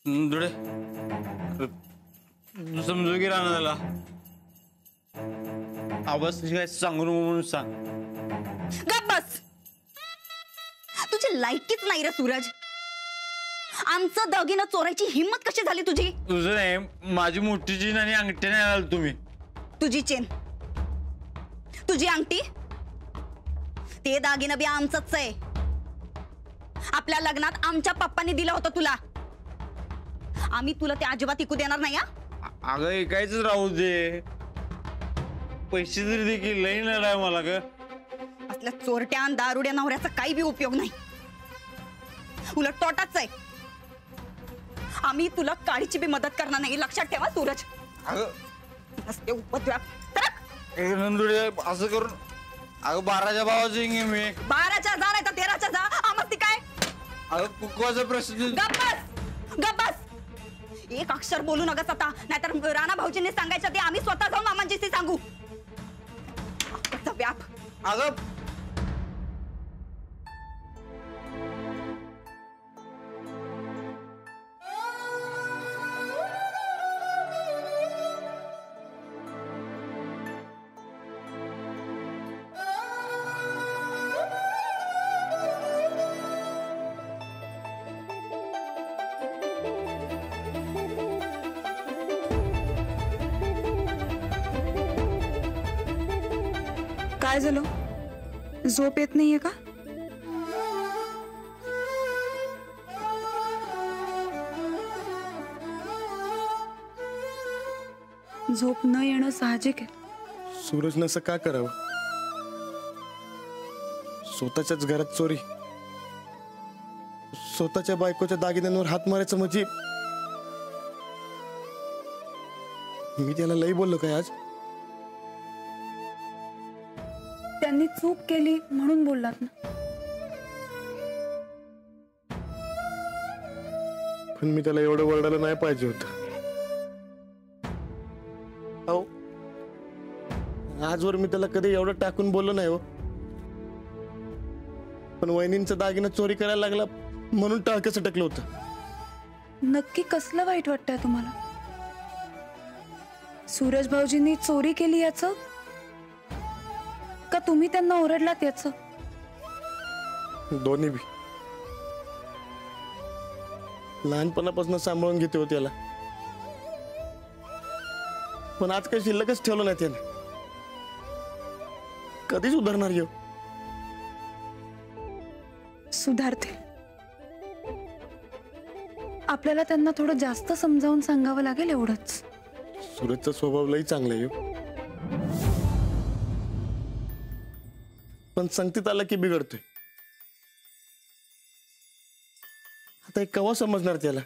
Today समजू की राहणार त्याला आवाज काय सांगू नको म्हणून सांग. गप बस. तुझी लायकीच नाही रे सूरज. आमचं दागिनं चोरायची हिम्मत कशी झाली तुझी? तुझं नाही, माझी मोठी चेन आणि अंगठी नाही आला तुम्ही. तुझी चेन, तुझी अंगठी, ते दागिनं बी आमचंच आहे. आपल्या लग्नात आमच्या पप्पांनी दिलं होतं तुला. आम्ही तुला ते अजिबात ऐकू देणार नाही. अगं ऐकायच राहू दे. पैसे तरी देखील लई नाही मला ग. असल्या चोरट्या दारुड्या नवऱ्याचा काही बी उपयोग नाही, उलट तोटाच आहे. आम्ही तुला काळीची बी मदत करणार नाही, लक्षात ठेवा सूरज. असते असं करून अगं 12च्या भावाची मी. 12च्या जा नाही तर 13च्या जा. आमच ती काय अगं कुकवाचा प्रश्न. गप्प बस. एक अक्षर बोलू नका आता, नाहीतर राणा भाऊजींनी सांगायचं ते आम्ही स्वतः जाऊन मामांजीशी सांगू. व्याप. अगं काय झालं? झोप येत नाहीये का? झोप न येणं साहजिक आहे. सूरजनं असं का करावं? स्वतःच्याच घरात चोरी, स्वतःच्या बायकोच्या दागिन्यांवर हात मारायचं म्हणजे मी त्याला लई बोललो काय आज? त्यांनी चूक केली म्हणून बोललात ना. पण मी त्याला एवढं वरडायला नाही पाहिजे होतं. हो, आजवर मी त्याला कधी एवढं टाकून बोललो नाही हो. पण वहिनींचा दागिना चोरी करायला लागला म्हणून टाळकं सटकलं होतं. नक्की कसलं वाईट वाटतंय तुम्हाला? सूरज भाऊजींनी चोरी केली याचं, का तुम्ही त्यांना ओरडलात याचं? दोन्ही बी. लहानपणापासून सांभाळून घेते हो त्याला, पण आज काही शिल्लकच ठेवलं नाही त्याने. कधी सुधारणार येऊ? सुधारते. आपल्याला त्यांना थोडं जास्त समजावून सांगावं लागेल, एवढंच. सूरजचा स्वभाव लई चांगला आहे, पण संगतीत आला की बिघडतोय. आता एक केव्हा समजणार त्याला?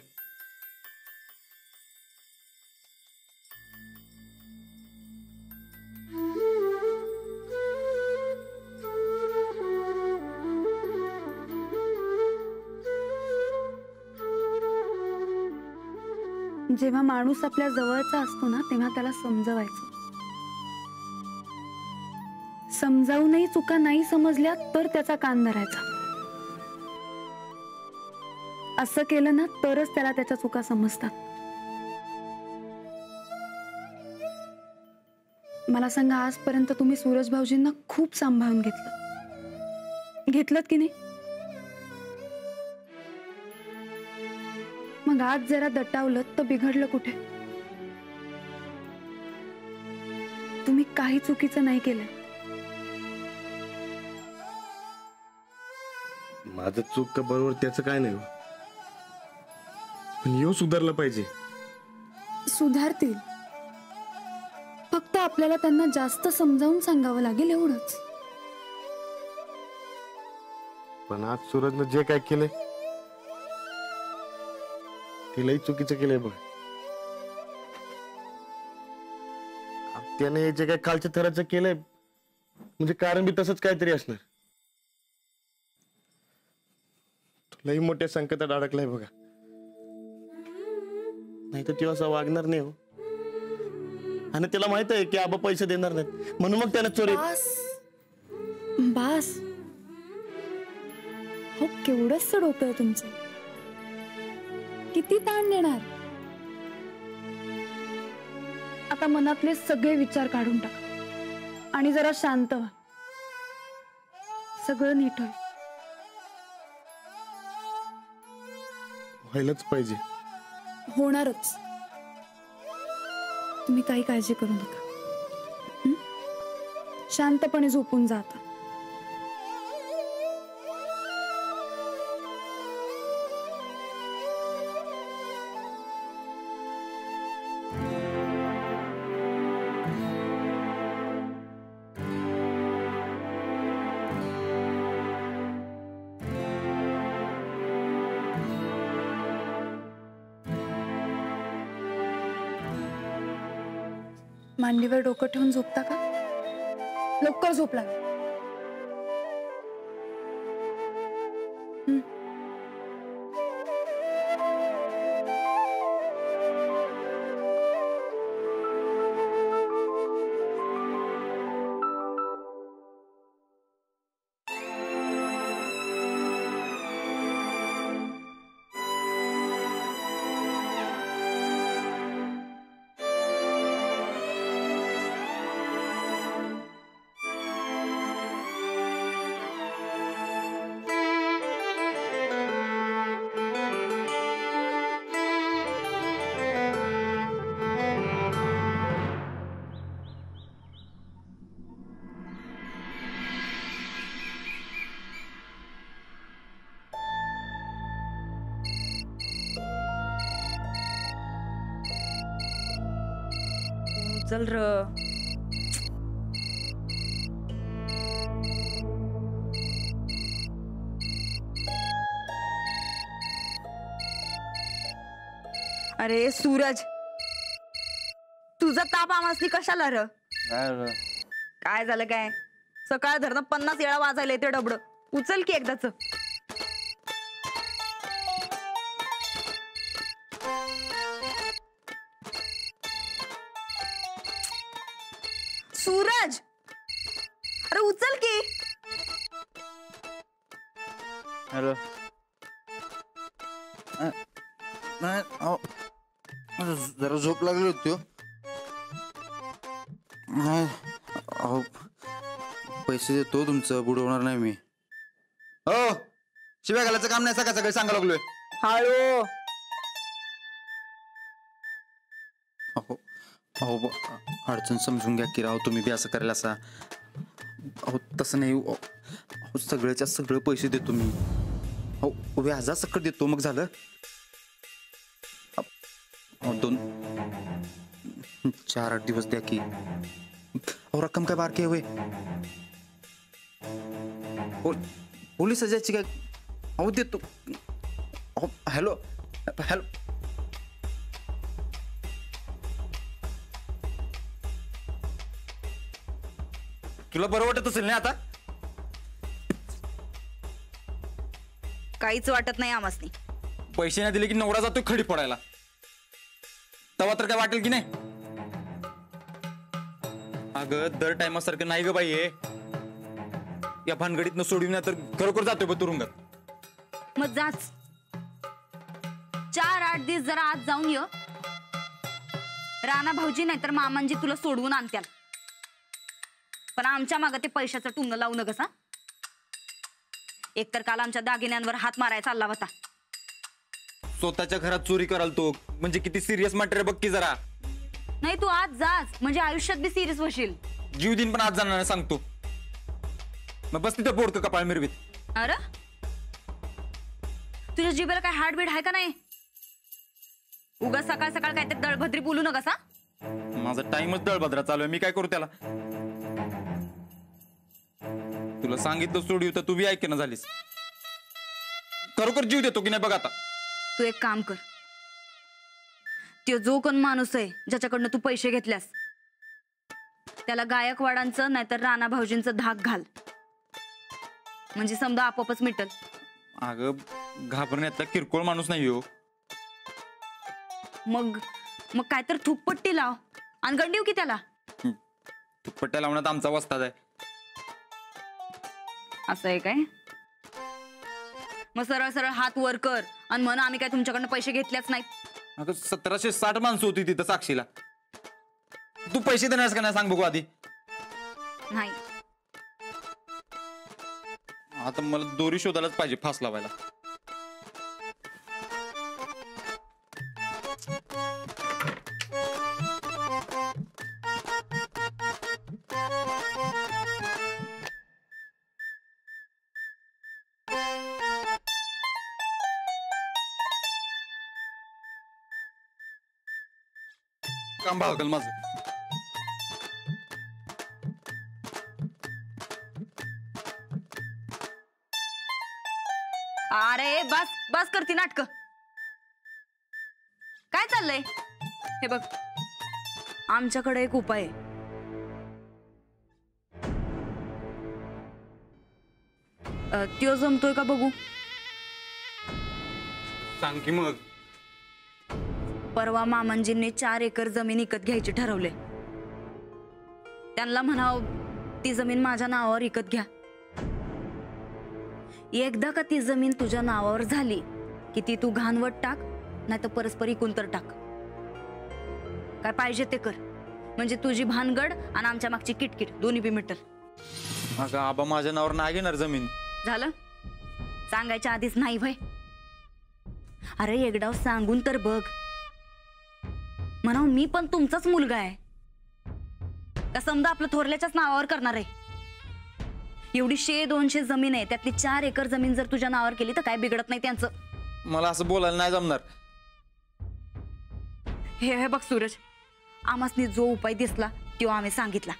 जेव्हा माणूस आपल्या जवळचा असतो ना, तेव्हा त्याला समजवायचं. समजावूनही चुका नाही समजल्या तर त्याचा कान धरायचा. असं केलं ना तरच त्याला त्याच्या चुका समजतात. मला सांगा, आजपर्यंत तुम्ही सूरज भाऊजींना खूप सांभाळून घेतलं की नाही? मग आज जरा दटावलं तर बिघडलं कुठे? तुम्ही काही चुकीचं नाही केलं. माझं चूक का बरोबर त्याचं काय नाही, पण येऊ सुधारलं पाहिजे. सुधारतील, फक्त आपल्याला त्यांना जास्त समजावून सांगावं लागेल, एवढंच. पण आज सूरजनं जे काय केलंय ते लई चुकीचं केलंय बघ. त्याने जे काय खालच्या थराचं केलंय म्हणजे कारण बी तसंच काहीतरी असणार. लई मोठ्या संकटात अडकलाय बघा. नाही तर तेव्हा असं वागणार नाही हो. आणि त्याला माहित आहे की आबा पैसे देणार नाहीत, म्हणून मग त्याने चोरी. बास हो, केवढंच डोकं आहे तुमचं की किती ताण देणार. आता मनातले सगळे विचार काढून टाका आणि जरा शांत व्हा. सगळं नीट होईल. व्हायलाच पाहिजे. होणारच. तुम्ही काही काळजी करू नका. हं? शांतपणे झोपून जा आता. मांडीवर डोकं ठेवून झोपता का? लवकर झोप लाग. चल र. अरे सूरज, तुझा ताप आमासनी कशाला र? काय झालं काय? सकाळ धरणं 50 वेळा वाजायला येते डबड. उचल की एकदाच. सूरज, अरे उचल की. हॅलो. नाही अहो, जरा झोप लागली होती हो. नाही अहो, पैसे देतो तुमचं, बुडवणार नाही मी. हो, शिव्या घालायचं काम नाही. सकाळ सकाळी सांगा लागलोय. हळू. अहो अहो, अडचण समजून घ्या की राव. तुम्ही बी असं करायला असा. अहो तसं नाही. अहो सगळ्याच्या सगळं पैसे देतो मी. अहो व्याजा सकट देतो, मग झालं. अहो 2-4-8 दिवस द्या की. अहो रक्कम काय बारकी आहे वय? पोलीस सजायची काय? अहो देतो. अहो हॅलो हॅलो. तुला बरं वाटत असेल ना आता? काहीच वाटत नाही आमासनी. पैसे नाही दिले की नवरा जातोय खडी फोडायला. तेव्हा तर काय वाटेल की नाही? अगं दर टायमासारखं नाही ग बाई हे. या भानगडीत न सोडून नाही तर खरोखर जातोय बघ तुरुंगात. मग जाच. 4-8 दिवस जरा आज जाऊन ये. राणा भाऊजी नाही तर मामांजी तुला सोडवून आणत्याल. पण आमच्या मागे ते पैशाचं टुंग लावू नकस. हा, एकतर काल आमच्या दागिन्यांवर हात मारायला चालला होता. स्वतःच्या घरात चोरी कराल तो म्हणजे किती सिरियस मॅटर आहे बघ की जरा. नाही तू आज जाच म्हणजे आयुष्यात बी सिरियस होशील. जीव दिन पण आज जाणार नाही सांगतो. मग बस तिथं बोडक कपाळ मिरवीत. अरे तुझ्या जिभेला काय हार्टबीट आहे का नाही? उगा सकाळ सकाळ काय ते दळभद्री बोलू नकस. हा, माझा टाइमच दळभद्रा चालू आहे. मी काय करू त्याला? तुला सांगितलं सोडिव तर तू बी ऐकणं झालीस. खरोखर जीव देतो की नाही बघ आता. तू एक काम कर. तो जो कोण माणूस आहे ज्याच्याकडनं तू पैसे घेतल्यास त्याला गायकवाडांचं नाहीतर राणा भाऊजींचं धाक घाल. म्हणजे समजा आपोआपच मिटल. अगं घाबरण्यातला किरकोळ माणूस नाही हो. मग मग काय तर थुकपट्टी लाव आणि गंडीव की त्याला. पट्ट्या लावण्यात आमचा वस्ताद आहे. असं आहे काय? मग सरळ सरळ हात वर कर आणि म्हण आम्ही काय तुमच्याकडनं पैसे घेतल्याच नाहीत. अगं 1760 माणसं होती तिथं साक्षीला. तू पैसे देणार का नाही सांग बघू आधी. नाही. आता मला दोरी शोधायलाच पाहिजे फास लावायला. काम भागल माझं. अरे बस बस करती नाटक. काय चाललंय हे बघ, आमच्याकडे एक उपाय आहे. त्यो जमतोय का बघू. सांग की मग. परवा मामांजींनी 4 एकर जमीन विकत घ्यायची ठरवले. त्यांना म्हणाव ती जमीन माझ्या नावावर विकत घ्या. एकदा का ती जमीन तुझ्या नावावर झाली की ती तू घाणवट टाक, नाही तर परस्पर इकून तर टाक. काय पाहिजे ते कर, म्हणजे तुझी भानगड आणि आमच्या मागची किटकिट दोन्ही बी मिटल. अगं आबा माझ्या नावावर नाही घेणार जमीन. झालं सांगायच्या आधीच नाही भय. अरे एकदा सांगून तर बघ. म्हणा मी पण तुमचाच मुलगा आहे का समजा आपलं थोरल्याच्याच नावावर करणार आहे. एवढी 100-200 जमीन आहे, त्यातली 4 एकर जमीन जर तुझ्या नावावर केली तर काय बिघडत नाही त्यांचं. मला असं बोलायला नाही जमणार. हे बघ सूरज, आम्हासनी जो उपाय दिसला तो आम्ही सांगितला.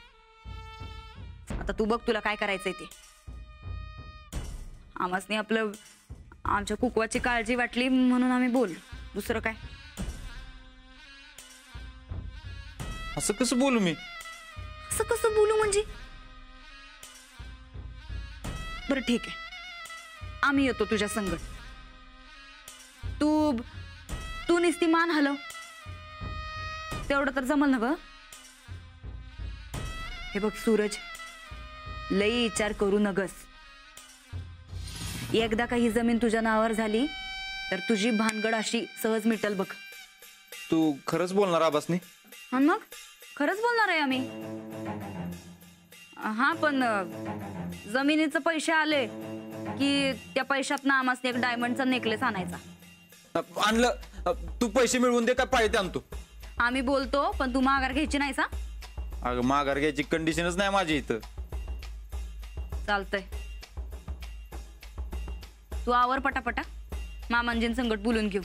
आता तू बघ तुला काय करायचंय ते. आम्हासनी आपलं आमच्या कुकवाची काळजी वाटली म्हणून आम्ही बोल, दुसरं काय. असं कसं बोलू मी. असं कसं बोलू म्हणजे. बरं ठीक आहे, आम्ही येतो तुझ्या संगत. तू निस्ती मान हलव, तेवढं तर जमल ना ग. हे बघ सूरज, लई विचार करू नगस. एकदा काही जमीन तुझ्या नावावर झाली तर तुझी भानगड अशी सहज मिटल बघ. तू खरंच बोलणार आबासनी. हा मग खरंच बोलणार आहे आम्ही. हा पण जमिनीचे पैसे आले की त्या पैशात ना आम्हाला एक डायमंडचा नेकलेस आणायचा. आणलं तू पैसे मिळवून दे काय पाहिजे आणतो. आम्ही बोलतो पण तू माघार घ्यायची नाही सा. अगं माघार घ्यायची कंडिशनच नाही माझी इथं. चालतंय, तू आवर पटापटा, मामांजीं संगत बोलून घेऊ.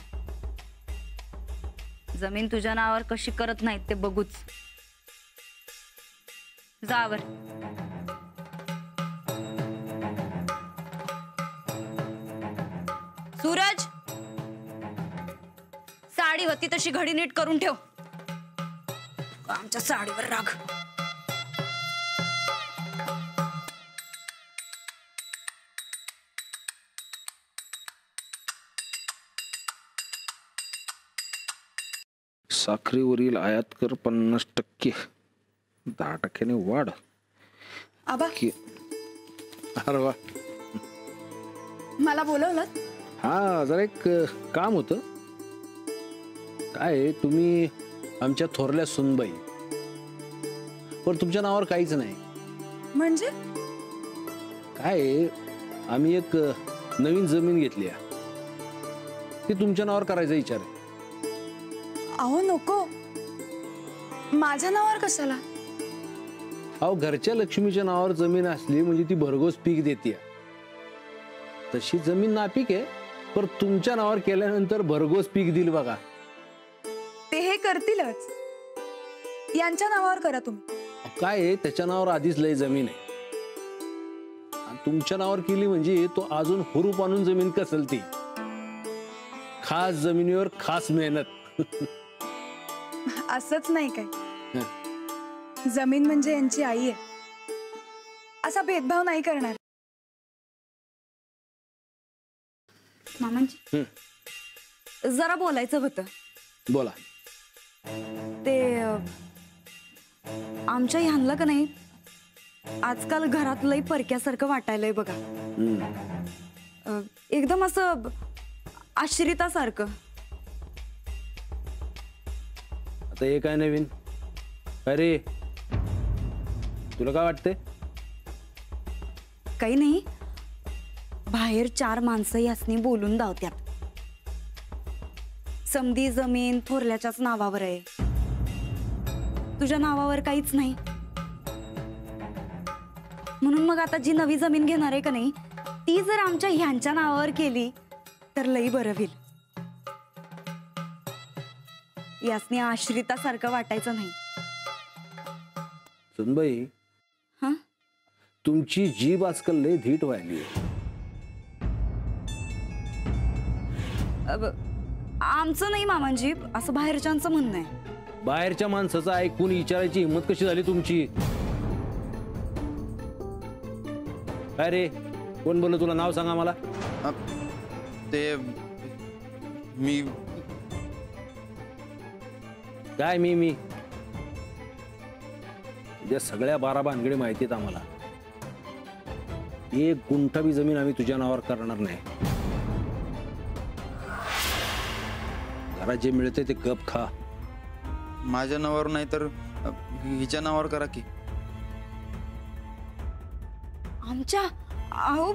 जमीन तुझ्या नावावर कशी करत नाहीत ते बघूच. जावर. सूरज, साडी होती तशी घडी नीट करून ठेव. आमच्या साडीवर राग. साखरेवरील आयात कर 50%, 10% वाढ. आबा अरे वा. मला बोलवलं. हा जरा एक काम होतं. काय तुम्ही आमच्या थोरल्या सुनबाई, पण तुमच्या नावावर काहीच नाही. म्हणजे काय आम्ही एक नवीन जमीन घेतली आहे, ती तुमच्या नावावर करायचा विचार आहे. अहो नको, माझ्या नावावर कशाला. अहो घरच्या लक्ष्मीच्या नावावर जमीन असली म्हणजे ती भरघोस पीक देते. तशी जमीन नापीक आहे, पण तुमच्या नावावर केल्यानंतर भरघोस पीक दिल बघा. ते हे करतीलच, यांच्या नावावर करा तुम्ही. काय आहे त्याच्या नावावर आधीच लय जमीन आहे, आणि तुमच्या नावावर केली म्हणजे तो अजून हुरूप आणून जमीन कसल ती. खास जमिनीवर खास मेहनत. असंच नाही काय, जमीन म्हणजे यांची आई आहे, असा भेदभाव नाही करणार. मामांजी जरा बोलायचं होतं. बोला. ते आमच्या ह्यांना का नाही आजकाल घरात लई परक्यासारखं वाटायलंय बघा. एकदम असं आश्रितासारखं. आता हे काय नवीन? अरे तुला काय वाटतंय? काही नाही, बाहेर 4 माणसं यासनी बोलून धावत्यात. समधी जमीन थोरल्याच्याच नावावर आहे, तुझ्या नावावर काहीच नाही. म्हणून मग आता जी नवी जमीन घेणार आहे का नाही, ती जर आमच्या ह्यांच्या नावावर केली तर लई बरं होईल. यासनी आश्रितासारखं वाटायचं नाही. सुनबाई, हा, तुमची जीभ आजकाल लय धीट व्हायली. आमचं नाही मामांजी, असं बाहेरच्यांचं म्हणणं आहे. बाहेरच्या माणसाचं ऐकून विचारायची हिंमत कशी झाली तुमची? काय रे, कोण बोललं तुला? नाव सांगा मला. ते मी काय मी या सगळ्या 12 भानगडी माहिती आहेत आम्हाला. 1 गुंठा बी जमीन आम्ही तुझ्या नावावर करणार नाही. जरा जे मिळते ते गप खा. माझ्या नावावर नाही तर हिच्या नावावर करा की. आमच्या अहो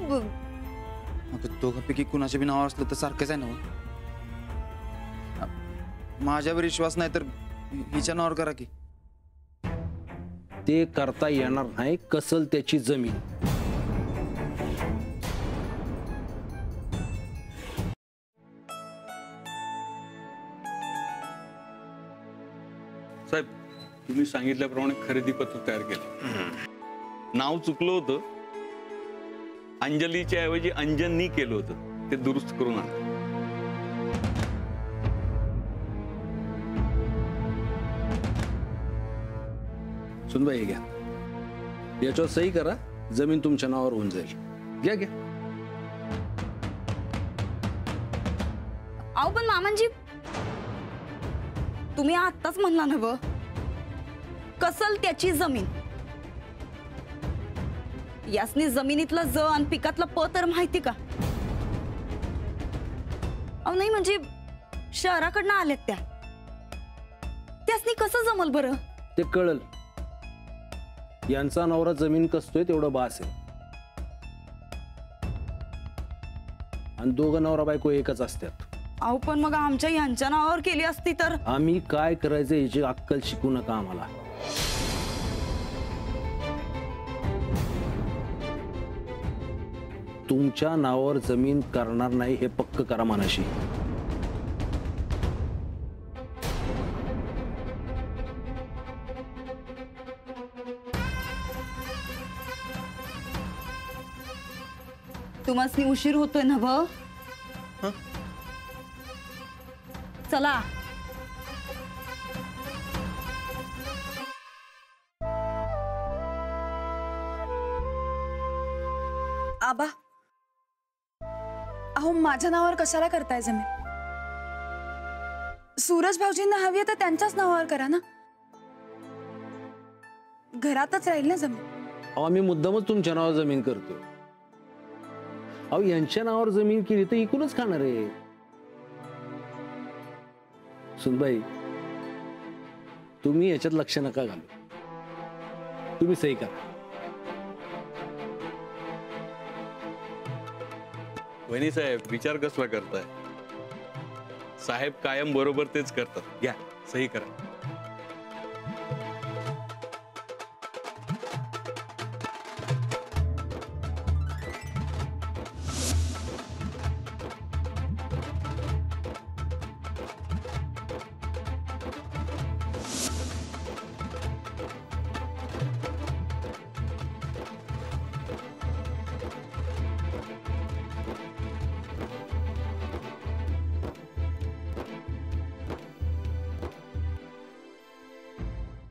दोघांपैकी कुणाच्या बी नावावर असलं तर सारखंच आहे ना. माझ्यावर विश्वास नाही तर हिच्या नावावर करा की. ते करता येणार नाही. कसल त्याची जमीन. साहेब, तुम्ही सांगितल्याप्रमाणे खरेदी पत्र तयार केलं. नाव चुकलं होतं, अंजलीच्या ऐवजी अंजननी केलं होतं, ते दुरुस्त करून आण. सुनबाई घ्या, याच्यावर सही करा. जमीन तुमच्या नावावर होऊन जाईल. घ्या घ्या. अहो पण मामांजी, तुम्ही आत्ताच म्हणला नव कसल त्याची जमीन. यासनी जमिनीतलं ज आणि पिकातलं प तर माहिती का? अहो नाही म्हणजे शहराकडनं आल्यात त्यासनी कसं जमल बरं? ते कळल. यांचा नवरा जमीन कसतोय तेवढं बास आहे. आणि दोघं नवरा बायको एकच असतात. अहो पण मग आमच्या ह्यांच्या नावावर केली असती तर? आम्ही काय करायचं याची अक्कल शिकू नका आम्हाला. तुमच्या नावावर जमीन करणार नाही हे पक्क करा मनाशी. तुम्हासनी उशीर होतोय ना भ? चला. आबा, अहो माझ्या नावावर कशाला करताय जमीन? सूरज भाऊजींना हवी आहे तर त्यांच्याच नावावर करा ना. घरातच राहील ना जमीन. अहो आम्ही मुद्दामच तुमच्या नावावर जमीन करतो. अहो यांच्या नावावर जमीन केली तर इकूनच खाणार आहे. सुनबाई, तुम्ही याच्यात लक्ष नका घालू. तुम्ही सही करा. वहिनी साहेब, विचार कसला करताय? साहेब कायम बरोबर तेच करतात. घ्या, सही करा.